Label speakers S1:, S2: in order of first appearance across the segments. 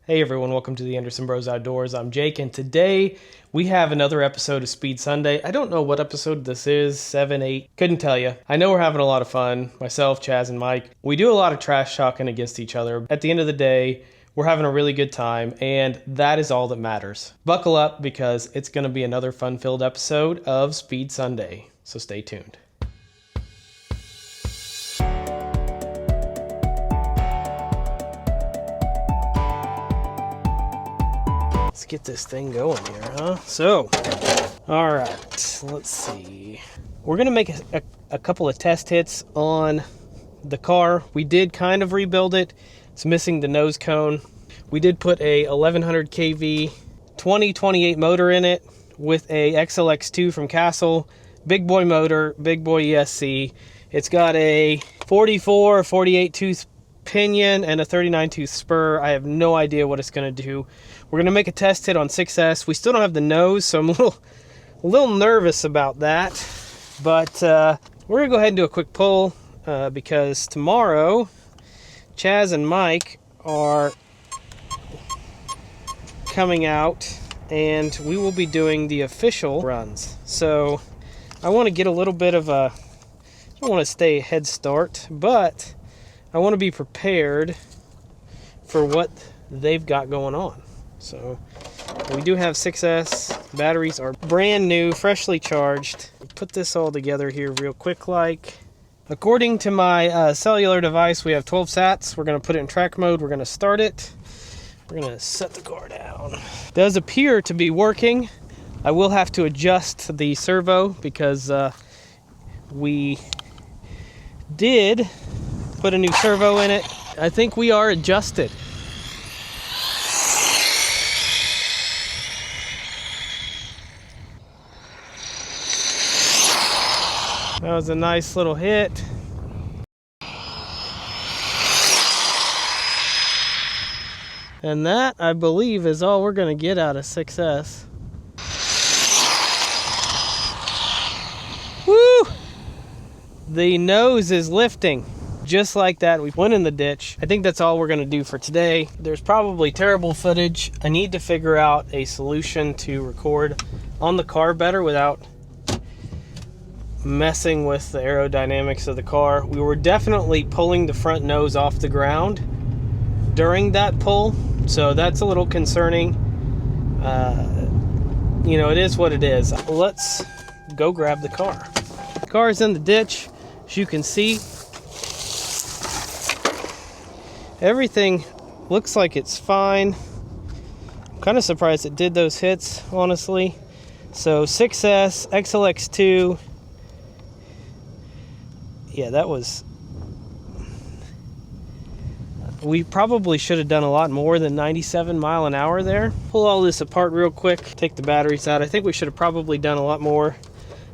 S1: Hey everyone, welcome to the Anderson Bros Outdoors. I'm Jake, and today we have another episode of Speed Sunday. I don't know what episode this is, 7, 8, couldn't tell you. I know we're having a lot of fun, myself, Chaz, and Mike. We do a lot of trash talking against each other. At the end of the day, we're having a really good time, and that is all that matters. Buckle up because it's going to be another fun-filled episode of Speed Sunday, so stay tuned. Let's get this thing going here, huh? So, all right, let's see. We're going to make a couple of test hits on the car. We did kind of rebuild it. It's missing the nose cone. We did put a 1100 kV 2028 motor in it with a XLX2 from Castle. Big boy motor, big boy ESC. It's got a 44, 48 tooth pinion and a 39 tooth spur. I have no idea what it's going to do. We're going to make a test hit on 6S. We still don't have the nose, so I'm a little nervous about that. But we're going to go ahead and do a quick pull because tomorrow Chaz and Mike are coming out and we will be doing the official runs. So I want to get a little bit of a, I don't want to stay head start, but I want to be prepared for what they've got going on. So we do have 6S. Batteries are brand new, freshly charged. Put this all together here real quick like. According to my cellular device, we have 12 sats. We're going to put it in track mode. We're going to start it. We're going to set the car down. It does appear to be working. I will have to adjust the servo because we did put a new servo in it. I think we are adjusted. That was a nice little hit. And that, I believe, is all we're going to get out of 6S. Woo! The nose is lifting. Just like that, we went in the ditch. I think that's all we're going to do for today. There's probably terrible footage. I need to figure out a solution to record on the car better without messing with the aerodynamics of the car. We were definitely pulling the front nose off the ground during that pull, so that's a little concerning. You know, it is what it is. Let's go grab the car. The car is in the ditch. As you can see, everything looks like it's fine. I'm kind of surprised it did those hits, honestly. So 6S, XLX2. Yeah, that was... We probably should have done a lot more than 97 mile an hour there. Pull all this apart real quick, take the batteries out. I think we should have probably done a lot more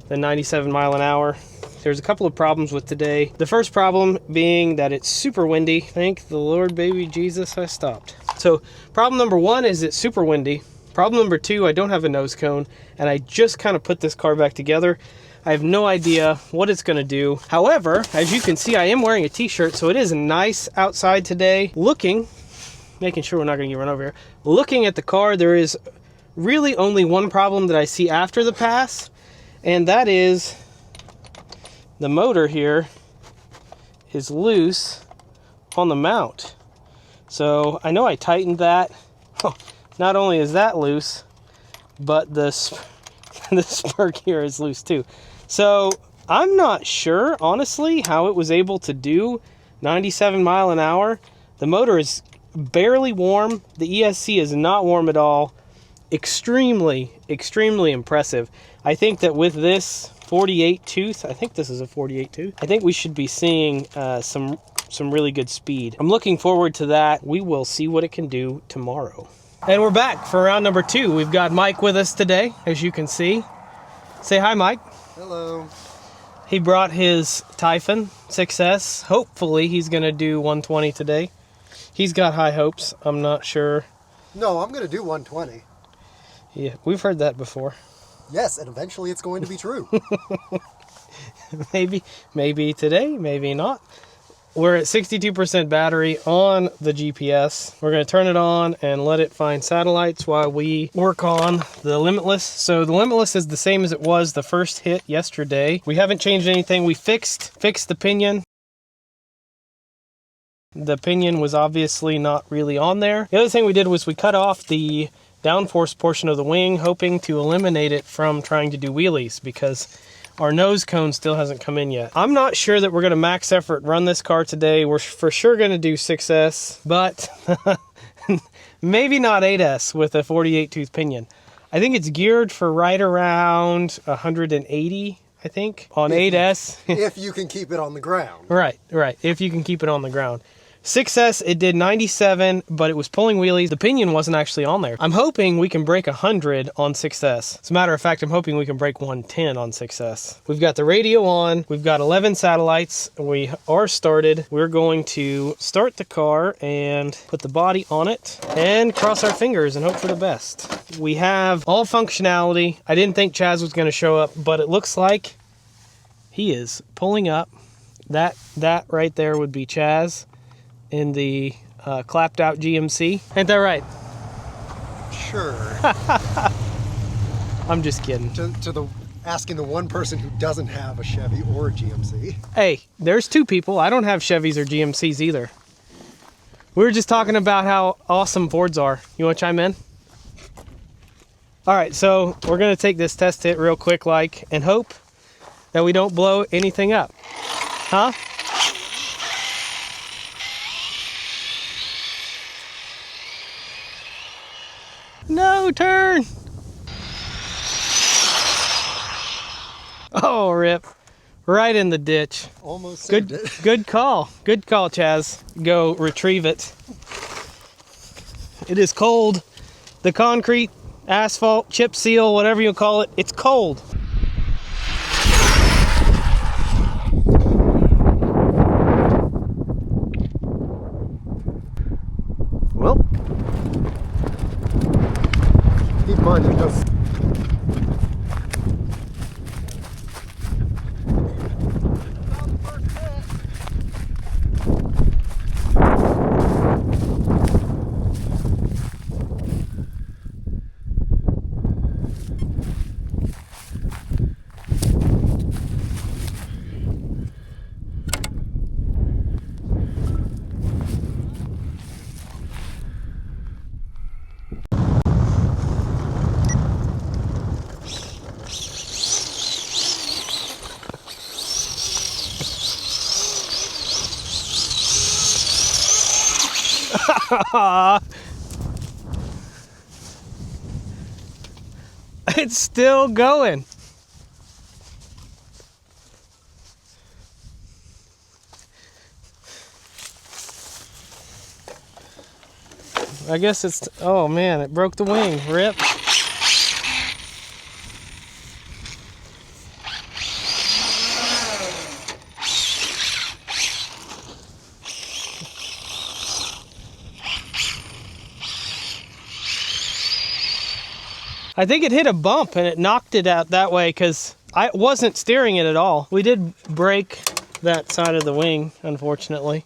S1: than 97 mile an hour. There's a couple of problems with today. The first problem being that it's super windy. Thank the Lord, baby Jesus, I stopped. So problem number one is it's super windy. Problem number two, I don't have a nose cone, and I just kind of put this car back together. I have no idea what it's going to do. However, as you can see, I am wearing a t-shirt, so it is nice outside today. Making sure we're not going to get run over here. Looking at the car, there is really only one problem that I see after the pass, and that is the motor here is loose on the mount. So I know I tightened that. Not only is that loose, but the spurt here is loose too. So I'm not sure, honestly, how it was able to do 97 mile an hour. The motor is barely warm. The ESC is not warm at all. Extremely, extremely impressive. I think that with this 48 tooth, I think this is a 48 tooth, I think we should be seeing some really good speed. I'm looking forward to that. We will see what it can do tomorrow. And we're back for round number 2. We've got Mike with us today, as you can see. Say hi, Mike.
S2: Hello.
S1: He brought his Typhon 6S. Hopefully he's going to do 120 today. He's got high hopes. I'm not sure.
S2: No, I'm going to do 120.
S1: Yeah, we've heard that before.
S2: Yes, and eventually it's going to be true.
S1: Maybe today, maybe not. we're at 62% battery on the GPS. We're going to turn it on and let it find satellites while we work on the Limitless. So the Limitless is the same as it was the first hit yesterday. We haven't changed anything. We fixed the pinion. The pinion was obviously not really on there. The other thing we did was we cut off the downforce portion of the wing, hoping to eliminate it from trying to do wheelies because our nose cone still hasn't come in yet. I'm not sure that we're going to max effort run this car today. We're for sure going to do 6S, but maybe not 8S with a 48 tooth pinion. I think it's geared for right around 180, I think, on 8S.
S2: If you can keep it on the ground.
S1: Right. If you can keep it on the ground. 6S, it did 97, but it was pulling wheelies. The pinion wasn't actually on there. I'm hoping we can break 100 on 6S. As a matter of fact, I'm hoping we can break 110 on 6S. We've got the radio on. We've got 11 satellites. We are started. We're going to start the car and put the body on it and cross our fingers and hope for the best. We have all functionality. I didn't think Chaz was going to show up, but it looks like he is pulling up. That right there would be Chaz in the clapped out GMC. Ain't that right?
S2: Sure.
S1: I'm just kidding.
S2: Asking the one person who doesn't have a Chevy or a GMC.
S1: Hey, there's two people. I don't have Chevys or GMCs either. We were just talking about how awesome Fords are. You want to chime in? All right, so we're going to take this test hit real quick and hope that we don't blow anything up. Huh? No, turn! Oh, rip. Right in the ditch.
S2: Almost saved it.
S1: Good call. Good call, Chaz. Go retrieve it. It is cold. The concrete, asphalt, chip seal, whatever you call it, it's cold.
S2: Well, keep in mind it does.
S1: It's still going. I guess it's, oh man, it broke the wing. Rip. I think it hit a bump and it knocked it out that way because I wasn't steering it at all. We did break that side of the wing, unfortunately.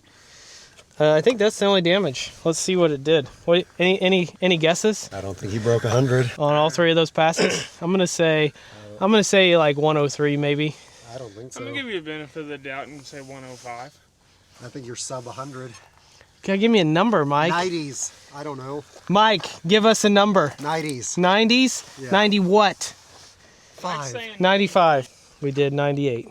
S1: I think that's the only damage. Let's see what it did. What, any guesses?
S2: I don't think he broke 100
S1: on all three of those passes. I'm gonna say like 103 maybe.
S2: I don't think so.
S3: I'm gonna give you a benefit of the doubt and say 105.
S2: I think you're sub 100.
S1: Can you give me a number, Mike?
S2: 90s. I don't know.
S1: Mike, give us a number.
S2: 90s.
S1: 90s?
S2: Yeah.
S1: 90 what?
S2: 5.
S1: 95. We did 98.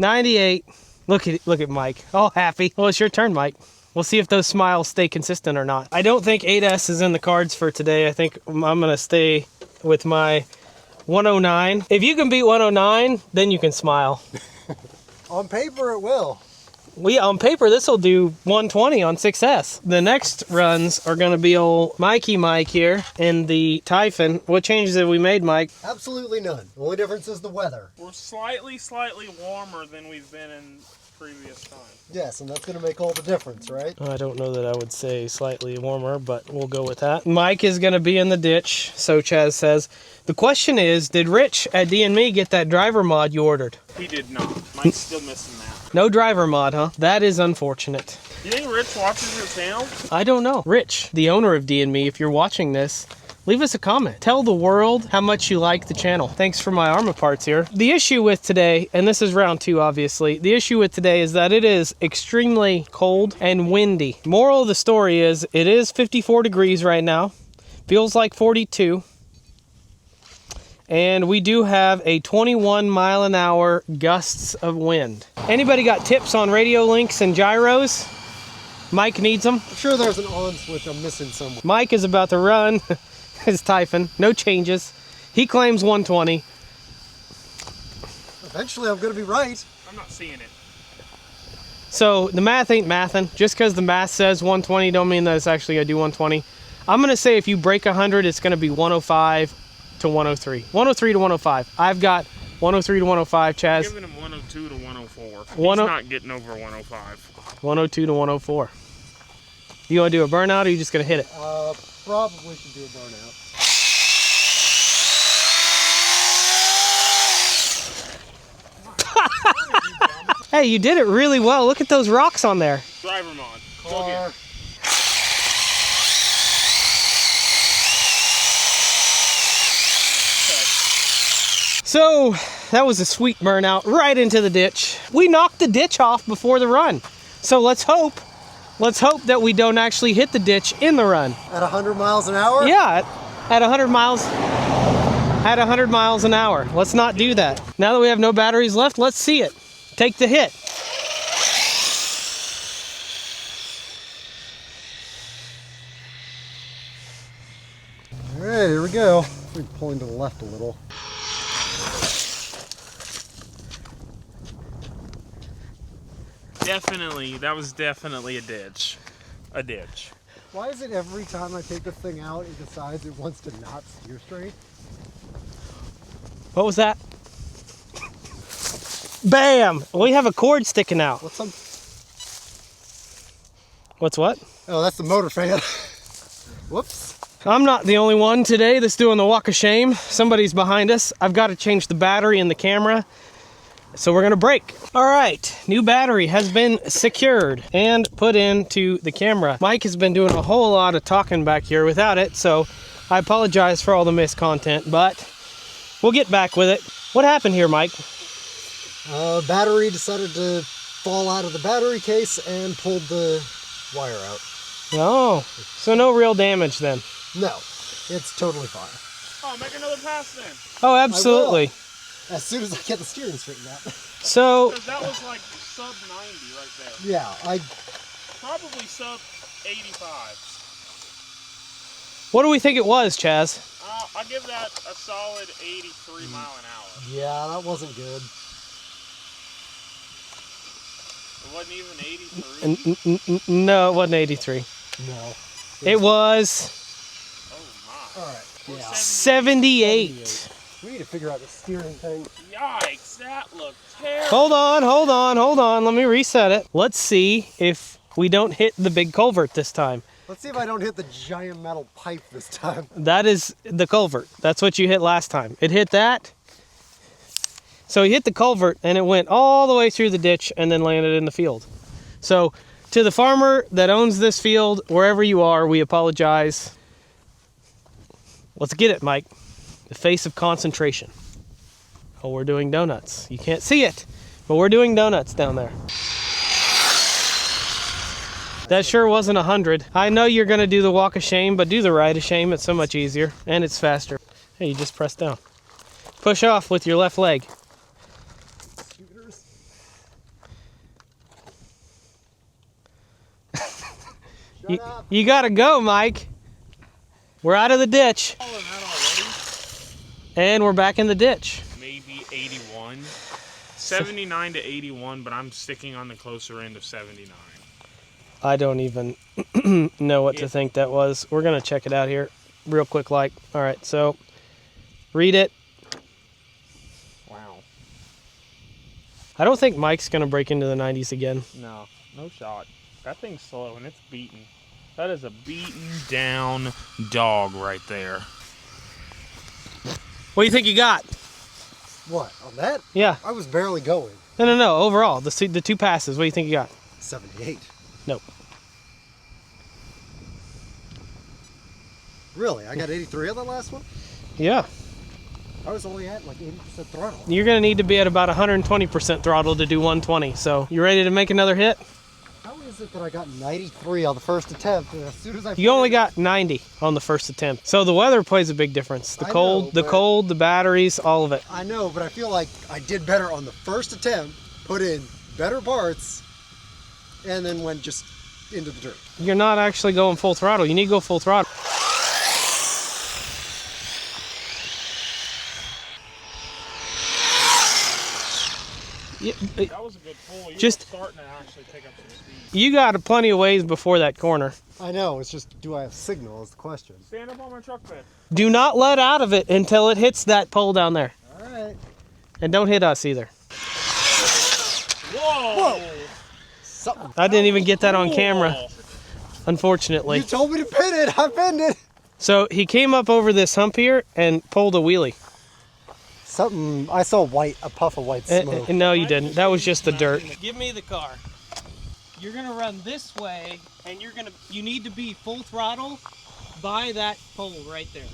S1: 98. Look at Mike. All happy. Well, it's your turn, Mike. We'll see if those smiles stay consistent or not. I don't think 8S is in the cards for today. I think I'm gonna stay with my 109. If you can beat 109, then you can smile.
S2: On paper, it will.
S1: On paper, this will do 120 on 6S. The next runs are going to be old Mikey Mike here in the Typhon. What changes have we made, Mike?
S2: Absolutely none. The only difference is the weather.
S3: We're slightly warmer than we've been in previous times.
S2: Yes, and that's going to make all the difference, right?
S1: I don't know that I would say slightly warmer, but we'll go with that. Mike is going to be in the ditch, so Chaz says. The question is, did Rich at D&Me get that driver mod you ordered?
S3: He did not. Mike's still missing that.
S1: No driver mod, huh? That is unfortunate.
S3: You think Rich watches your channel?
S1: I don't know. Rich, the owner of D&Me, if you're watching this, leave us a comment. Tell the world how much you like the channel. Thanks for my Arma parts here. The issue with today, and this is round 2 obviously, the issue with today is that it is extremely cold and windy. Moral of the story is it is 54 degrees right now. Feels like 42. And we do have a 21 mile an hour gusts of wind. Anybody got tips on radio links and gyros? Mike needs them.
S2: I'm sure there's an on switch I'm missing somewhere.
S1: Mike is about to run his Typhon. No changes. He claims 120.
S2: Eventually I'm gonna be right.
S3: I'm not seeing it.
S1: So the math ain't mathin'. Just because the math says 120 don't mean that it's actually gonna do 120. I'm gonna say if you break 100, it's gonna be 105 to 103. 103 to 105. I've got 103 to 105, Chaz.
S3: Giving him 102 to 104. He's
S1: 10
S3: not getting over 105.
S1: 102 to 104. You want to do a burnout, or are you just going to hit it?
S2: Probably should do a burnout.
S1: Hey, you did it really well. Look at those rocks on there.
S3: Driver mod.
S2: Car.
S1: So that was a sweet burnout right into the ditch. We knocked the ditch off before the run. So let's hope that we don't actually hit the ditch in the run.
S2: At 100 miles an hour?
S1: Yeah, at 100 miles. At 100 miles an hour. Let's not do that. Now that we have no batteries left, let's see it. Take the hit.
S2: All right, here we go. We're pulling to the left a little.
S3: Definitely, that was definitely a ditch. A ditch.
S2: Why is it every time I take this thing out, it decides it wants to not steer straight?
S1: What was that? Bam! We have a cord sticking out.
S2: What's some?
S1: What's what?
S2: Oh, that's the motor fan. Whoops.
S1: I'm not the only one today that's doing the walk of shame. Somebody's behind us. I've got to change the battery in the camera. So we're gonna break. All right, new battery has been secured and put into the camera. Mike has been doing a whole lot of talking back here without it, so I apologize for all the missed content, but we'll get back with it. What happened here, Mike?
S2: Battery decided to fall out of the battery case and pulled the wire out.
S1: Oh, so no real damage then.
S2: No, it's totally fine.
S3: Oh, make another pass then.
S1: Oh, absolutely.
S2: As soon as I get the steering straightened out.
S1: So,
S3: Because that was like sub 90 right there.
S2: Yeah,
S3: Probably sub 85.
S1: what do we think it was, Chaz?
S3: I'll give that a solid 83 mile an hour.
S2: Yeah, that wasn't good.
S3: It wasn't even 83?
S1: No, it wasn't 83.
S2: No.
S1: It was
S3: Oh my.
S2: All right. Yeah.
S1: 78.
S2: We need to figure out the steering thing.
S3: Yikes, that looked terrible.
S1: Hold on. Let me reset it. Let's see if we don't hit the big culvert this time.
S2: Let's see if I don't hit the giant metal pipe this time.
S1: That is the culvert. That's what you hit last time. It hit that. So you hit the culvert and it went all the way through the ditch and then landed in the field. So to the farmer that owns this field, wherever you are, we apologize. Let's get it, Mike. The face of concentration. Oh, we're doing donuts. You can't see it, but we're doing donuts down there. That sure wasn't 100. I know you're gonna do the walk of shame, but do the ride of shame. It's so much easier and it's faster. Hey, you just press down. Push off with your left leg.
S2: Scooters.
S1: You gotta go, Mike. We're out of the ditch. And we're back in the ditch.
S3: Maybe 81. 79 to 81, but I'm sticking on the closer end of 79.
S1: I don't even know what to think that was. We're gonna check it out here real quick like. All right, so read it.
S3: Wow.
S1: I don't think Mike's gonna break into the 90s again.
S3: No shot. That thing's slow and it's beaten. That is a beaten down dog right there.
S1: What do you think you got?
S2: What, on that?
S1: Yeah.
S2: I was barely going.
S1: No. Overall, the two passes. What do you think you got?
S2: 78.
S1: Nope.
S2: Really? I got 83 on the last one?
S1: Yeah.
S2: I was only at like 80% throttle.
S1: You're going to need to be at about 120% throttle to do 120. So, you ready to make another hit?
S2: How is it that I got 93 on the first attempt, and as soon as I
S1: You only got 90 on the first attempt. So the weather plays a big difference. The cold, the batteries, all of it.
S2: I know, but I feel like I did better on the first attempt, put in better parts, and then went just into the dirt.
S1: You're not actually going full throttle. You need to go full throttle. Yeah,
S3: That was a good pull. You
S1: just
S3: were starting to actually pick up some speed.
S1: You got plenty of ways before that corner.
S2: I know, it's just, do I have signal is the question.
S3: Stand up on my truck bed.
S1: Do not let out of it until it hits that pole down there.
S2: All right.
S1: And don't hit us either.
S3: Whoa!
S2: Something.
S1: I didn't even get that on camera, unfortunately.
S2: You told me to pin it, I pinned it.
S1: So he came up over this hump here and pulled a wheelie.
S2: Something, I saw a puff of white smoke.
S1: No, you didn't. That was just the dirt. Give me the car. You're gonna run this way, and you need to be full throttle by that pole right there.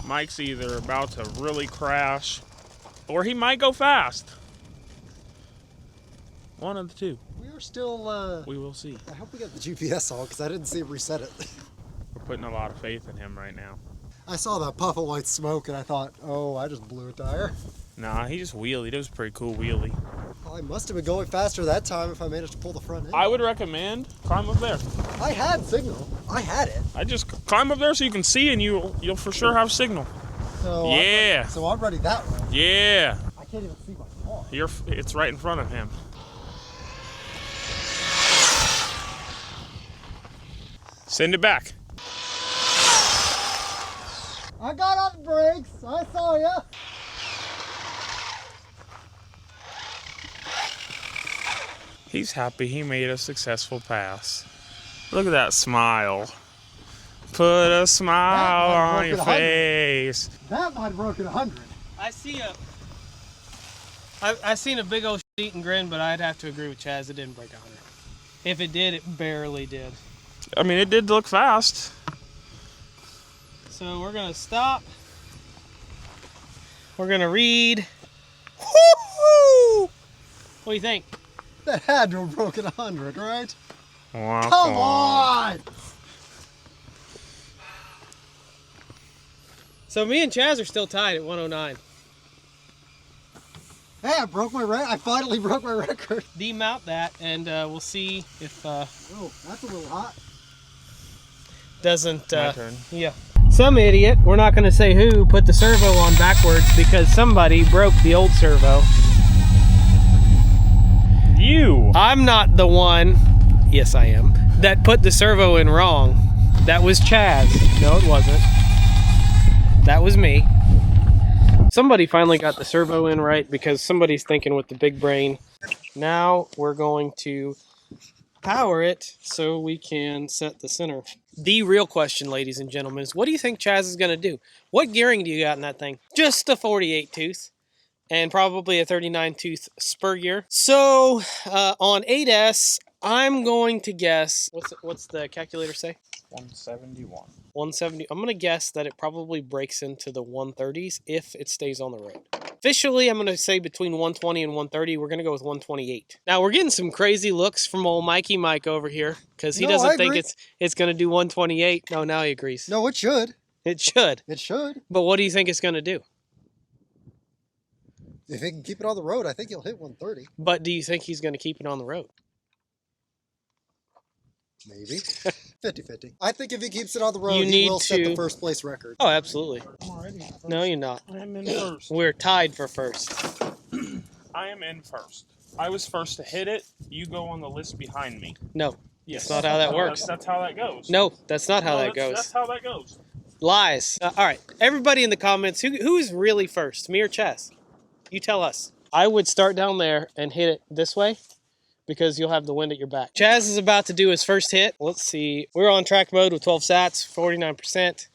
S3: Mike's either about to really crash, or he might go fast. One of the two.
S2: We are still,
S3: We will see.
S2: I hope we got the GPS on, because I didn't see it reset it.
S3: We're putting a lot of faith in him right now.
S2: I saw that puff of white smoke and I thought, oh, I just blew a tire.
S3: Nah, he just wheelied. It was a pretty cool wheelie.
S2: Well, I must have been going faster that time if I managed to pull the front end.
S3: I would recommend climb up there.
S2: I had signal. I had it.
S3: I just climb up there so you can see, and you'll for sure have signal.
S2: So
S3: Yeah.
S2: I'm ready that way.
S3: Yeah.
S2: I can't even see my car.
S3: It's right in front of him. Send it back.
S2: I got on the brakes. I saw ya.
S3: He's happy he made a successful pass. Look at that smile. Put a smile on your face.
S2: That might have broken 100.
S1: I seen a big old eating grin, but I'd have to agree with Chaz. It didn't break 100. If it did, it barely did.
S3: I mean, it did look fast.
S1: So we're gonna stop. We're gonna read. Woo-hoo! What do you think?
S2: That had to have broken 100, right?
S3: Come
S2: Come on!
S1: So me and Chaz are still tied at 109.
S2: Hey, I broke my record. I finally broke my record.
S1: Demount that, and we'll see if
S2: Oh, that's a little hot.
S1: doesn't.
S3: My turn.
S1: Yeah. Some idiot, we're not going to say who, put the servo on backwards because somebody broke the old servo.
S3: You!
S1: I'm not the one, yes I am, that put the servo in wrong. That was Chaz. No, it wasn't. That was me. Somebody finally got the servo in right because somebody's thinking with the big brain. Now we're going to power it so we can set the center. The real question, ladies and gentlemen, is what do you think Chaz is going to do? What gearing do you got in that thing? Just a 48 tooth and probably a 39 tooth spur gear. So on 8S, I'm going to guess, what's the calculator say?
S3: 171.
S1: 170. I'm going to guess that it probably breaks into the 130s if it stays on the road. Officially, I'm going to say between 120 and 130. We're going to go with 128. Now, we're getting some crazy looks from old Mikey Mike over here because he doesn't think it's going to do 128. No, now he agrees.
S2: No, it should.
S1: It should.
S2: It should.
S1: But what do you think it's going to do?
S2: If he can keep it on the road, I think he'll hit 130.
S1: But do you think he's going to keep it on the road?
S2: Maybe. 50-50. I think if he keeps it on the road,
S1: You
S2: he
S1: need
S2: will set the
S1: to-
S2: first place record.
S1: Oh, absolutely.
S3: I'm already first.
S1: No, you're not.
S3: I'm in first.
S1: We're tied for first.
S3: I am in first. I was first to hit it. You go on the list behind me.
S1: No,
S3: Yes.
S1: that's not how that works.
S3: That's how that goes.
S1: No, that's not how
S3: No,
S1: that goes.
S3: That's how that goes.
S1: Lies. All right, everybody in the comments, who is really first, me or Chaz? You tell us. I would start down there and hit it this way because you'll have the wind at your back. Chaz is about to do his first hit. Let's see. We're on track mode with 12 sats, 49%.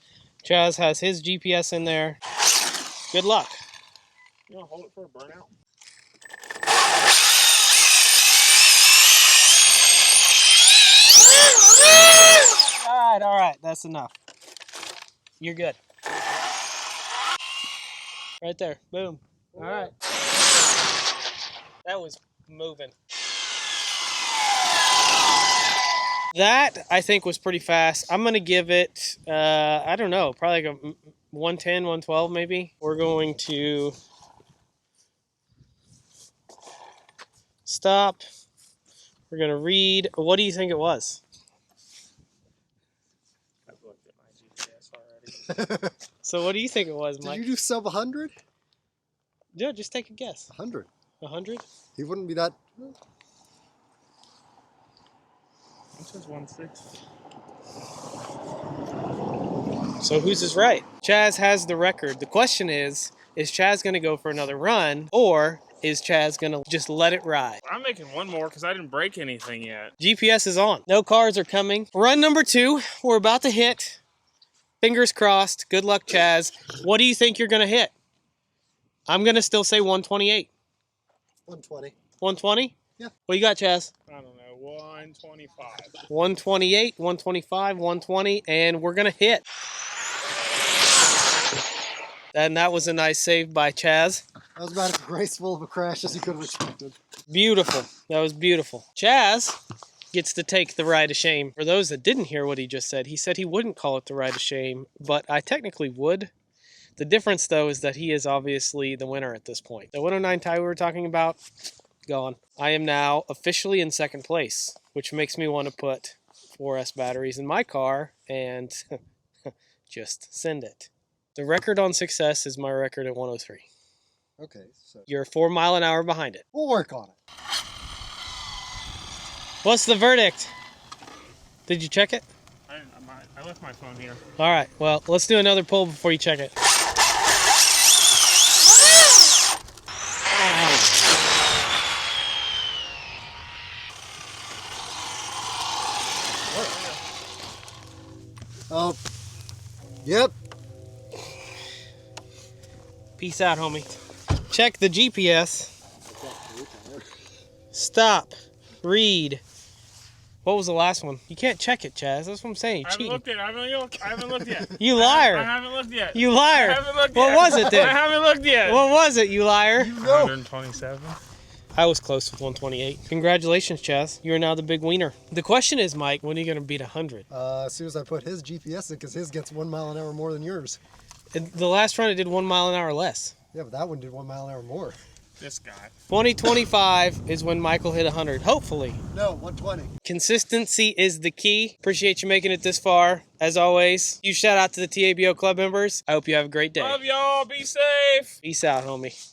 S1: Chaz has his GPS in there. Good luck.
S3: You want to hold it for a burnout?
S1: right. That's enough. You're good. Right there. Boom. All right. That was moving. That, I think, was pretty fast. I'm going to give it, I don't know, probably like a 110, 112 maybe. We're going to stop. We're going to read. What do you think it was?
S3: I've looked at my GPS already.
S1: So what do you think it was,
S2: Did
S1: Mike?
S2: you do sub 100?
S1: Yeah, just take a guess.
S2: 100.
S1: 100?
S2: He wouldn't be that.
S3: It says 160.
S1: So whose is right? Chaz has the record. The question is Chaz going to go for another run, or is Chaz going to just let it ride?
S3: I'm making one more because I didn't break anything yet.
S1: GPS is on. No cars are coming. Run number 2. We're about to hit. Fingers crossed. Good luck, Chaz. What do you think you're going to hit? I'm going to still say 128.
S2: 120.
S1: 120?
S2: Yeah.
S1: What you got, Chaz?
S3: I don't know, 125.
S1: 128, 125, 120, and we're going to hit. And that was a nice save by Chaz.
S2: That was about as graceful of a crash as you could have expected.
S1: Beautiful. That was beautiful. Chaz gets to take the ride of shame. For those that didn't hear what he just said, he said he wouldn't call it the ride of shame, but I technically would. The difference, though, is that he is obviously the winner at this point. The 109 tie we were talking about, gone. I am now officially in second place, which makes me want to put 4S batteries in my car and just send it. The record on success is my record at 103.
S2: Okay, so
S1: You're 4 mile an hour behind it.
S2: we'll work on it.
S1: What's the verdict? Did you check it?
S3: I left my phone here.
S1: All right, well, let's do another pull before you check it.
S2: Oh, yep.
S1: Peace out, homie. Check the GPS. Stop. Read. What was the last one? You can't check it, Chaz. That's what I'm saying. You're
S3: I haven't
S1: cheating.
S3: looked yet. I haven't looked yet.
S1: You liar.
S3: I haven't looked yet.
S1: You liar.
S3: I haven't looked
S1: What
S3: yet.
S1: was it then?
S3: I haven't looked yet.
S1: What was it, you liar?
S3: 127.
S1: I was close with 128. Congratulations, Chaz. You are now the big wiener. The question is, Mike, when are you going to beat 100?
S2: As soon as I put his GPS in, because his gets 1 mile an hour more than yours.
S1: And the last run, it did 1 mile an hour less.
S2: Yeah, but that one did 1 mile an hour more.
S3: This guy.
S1: 2025 is when Michael hit 100, hopefully.
S2: No, 120.
S1: Consistency is the key. Appreciate you making it this far. As always, huge shout out to the TABO club members. I hope you have a great day.
S3: Love y'all. Be safe.
S1: Peace out, homie.